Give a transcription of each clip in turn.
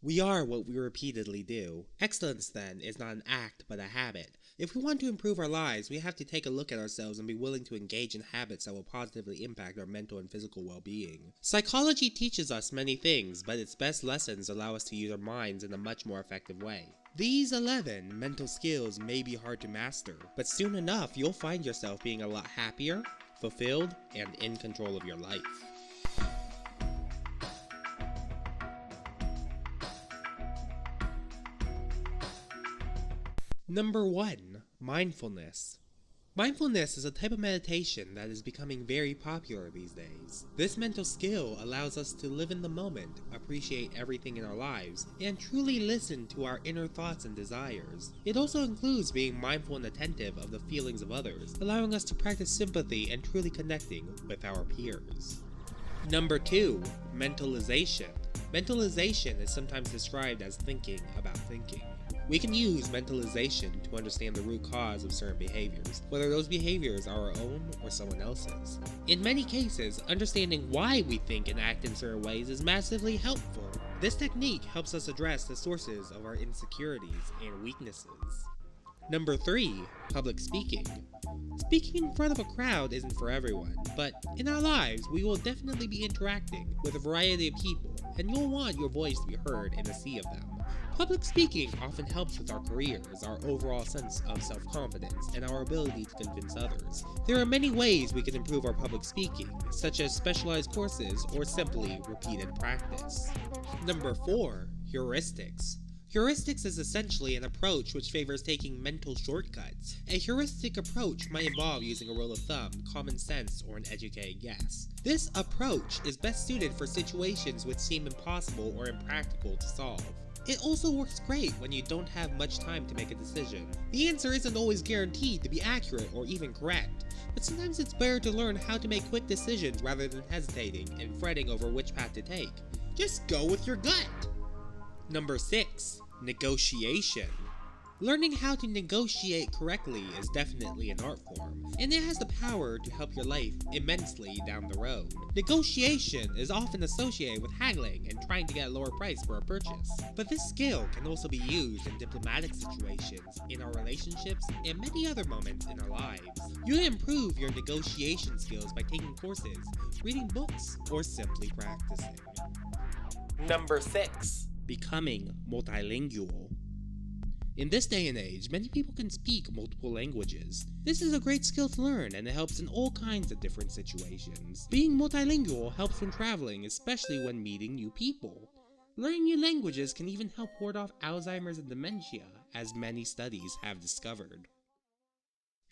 We are what we repeatedly do. Excellence, then, is not an act, but a habit. If we want to improve our lives, we have to take a look at ourselves and be willing to engage in habits that will positively impact our mental and physical well-being. Psychology teaches us many things, but its best lessons allow us to use our minds in a much more effective way. These 11 mental skills may be hard to master, but soon enough you'll find yourself being a lot happier, fulfilled, and in control of your life. Number 1. Mindfulness. Mindfulness is a type of meditation that is becoming very popular these days. This mental skill allows us to live in the moment, appreciate everything in our lives, and truly listen to our inner thoughts and desires. It also includes being mindful and attentive of the feelings of others, allowing us to practice sympathy and truly connecting with our peers. Number 2. Mentalization. Mentalization is sometimes described as thinking about thinking. We can use mentalization to understand the root cause of certain behaviors, whether those behaviors are our own or someone else's. In many cases, understanding why we think and act in certain ways is massively helpful. This technique helps us address the sources of our insecurities and weaknesses. Number 3. Public speaking. Speaking in front of a crowd isn't for everyone, but in our lives we will definitely be interacting with a variety of people, and you'll want your voice to be heard in a sea of them. Public speaking often helps with our careers, our overall sense of self-confidence, and our ability to convince others. There are many ways we can improve our public speaking, such as specialized courses or simply repeated practice. Number 4. Heuristics. Heuristics is essentially an approach which favors taking mental shortcuts. A heuristic approach might involve using a rule of thumb, common sense, or an educated guess. This approach is best suited for situations which seem impossible or impractical to solve. It also works great when you don't have much time to make a decision. The answer isn't always guaranteed to be accurate or even correct, but sometimes it's better to learn how to make quick decisions rather than hesitating and fretting over which path to take. Just go with your gut! Number 6. Negotiation. Learning how to negotiate correctly is definitely an art form, and it has the power to help your life immensely down the road. Negotiation is often associated with haggling and trying to get a lower price for a purchase, but this skill can also be used in diplomatic situations, in our relationships, and many other moments in our lives. You can improve your negotiation skills by taking courses, reading books, or simply practicing. Number 6. Becoming multilingual. In this day and age, many people can speak multiple languages. This is a great skill to learn, and it helps in all kinds of different situations. Being multilingual helps when traveling, especially when meeting new people. Learning new languages can even help ward off Alzheimer's and dementia, as many studies have discovered.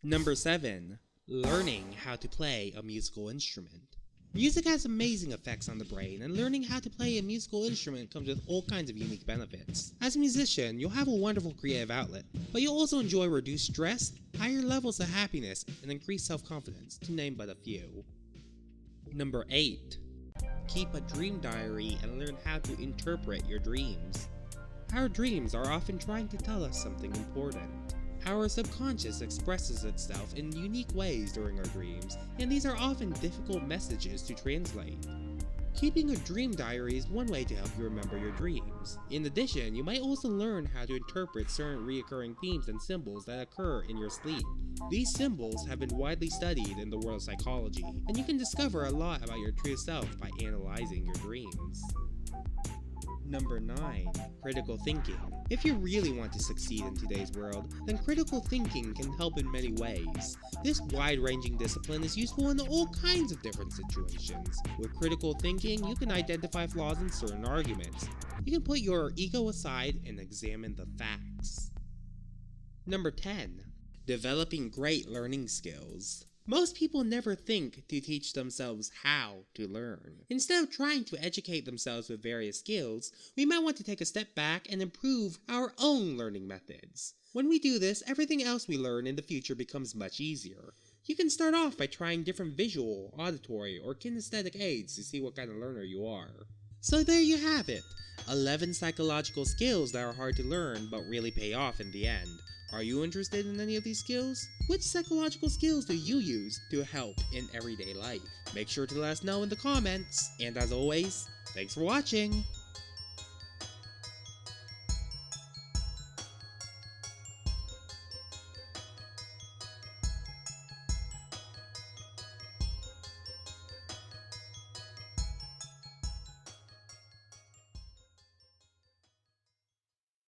Number 7. Learning how to play a musical instrument. Music has amazing effects on the brain, and learning how to play a musical instrument comes with all kinds of unique benefits. As a musician, you'll have a wonderful creative outlet, but you'll also enjoy reduced stress, higher levels of happiness, and increased self-confidence, to name but a few. Number 8. Keep a dream diary and learn how to interpret your dreams. Our dreams are often trying to tell us something important. Our subconscious expresses itself in unique ways during our dreams, and these are often difficult messages to translate. Keeping a dream diary is one way to help you remember your dreams. In addition, you might also learn how to interpret certain recurring themes and symbols that occur in your sleep. These symbols have been widely studied in the world of psychology, and you can discover a lot about your true self by analyzing your dreams. Number 9. Critical thinking. If you really want to succeed in today's world, then critical thinking can help in many ways. This wide-ranging discipline is useful in all kinds of different situations. With critical thinking, you can identify flaws in certain arguments. You can put your ego aside and examine the facts. Number 10. Developing great learning skills. Most people never think to teach themselves how to learn. Instead of trying to educate themselves with various skills, we might want to take a step back and improve our own learning methods. When we do this, everything else we learn in the future becomes much easier. You can start off by trying different visual, auditory, or kinesthetic aids to see what kind of learner you are. So there you have it, 11 psychological skills that are hard to learn but really pay off in the end. Are you interested in any of these skills? Which psychological skills do you use to help in everyday life? Make sure to let us know in the comments, and as always, thanks for watching!